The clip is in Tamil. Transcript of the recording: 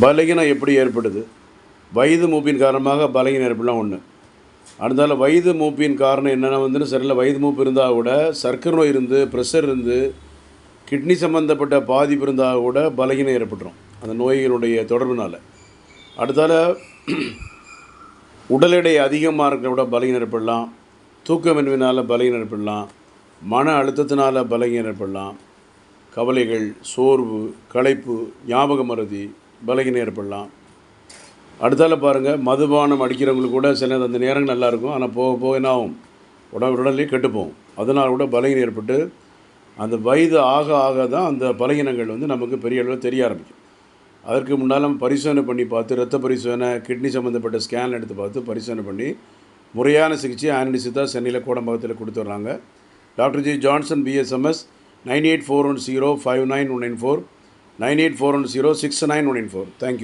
பலகீனம் எப்படி ஏற்படுது? வயது மூப்பின் காரணமாக பலகீனம் ஏற்படலாம் ஒன்று. அடுத்தால வயது மூப்பின் காரணம் என்னென்னா வந்துன்னு சரியில்ல, வயது மூப்பு இருந்தால் கூட சர்க்கரை நோய் இருந்து, ப்ரெஷர் இருந்து, கிட்னி சம்மந்தப்பட்ட பாதிப்பு இருந்தால் கூட பலகீனம் ஏற்பட்டுரும் அந்த நோய்களுடைய தொடர்புனால். அடுத்தால உடல் எடை அதிகமாக இருக்கிற கூட பலகீனம் ஏற்படலாம், தூக்கமின்மையினால் பலகீனம் ஏற்படலாம், மன அழுத்தத்தினால் பலகீனம் ஏற்படலாம், கவலைகள், சோர்வு, களைப்பு, ஞாபக மறதி, பலகீனம் ஏற்படலாம். அடுத்தால பாருங்கள், மதுபானம் அடிக்கிறவங்களுக்கு கூட சில அந்த நேரங்கள் நல்லாயிருக்கும், ஆனால் போக போக என்ன ஆகும், உடல்லே கெட்டுப்போகும். அதனால் கூட பலகீனம் ஏற்பட்டு அந்த வயது ஆக ஆக தான் அந்த பலகீனங்கள் நமக்கு பெரிய அளவில் தெரிய ஆரம்பிக்கும். அதற்கு முன்னால் நம்ம பரிசோதனை பண்ணி பார்த்து, இரத்த பரிசோதனை, கிட்னி சம்மந்தப்பட்ட ஸ்கேன் எடுத்து பார்த்து பரிசோதனை பண்ணி முறையான சிகிச்சை ஆனடி சித்தா சென்னையில் கோடம்பாக்கத்தில் கொடுத்துட்றாங்க. Doctor G Johnson BSMS 9841059194 9841069194. Thank you.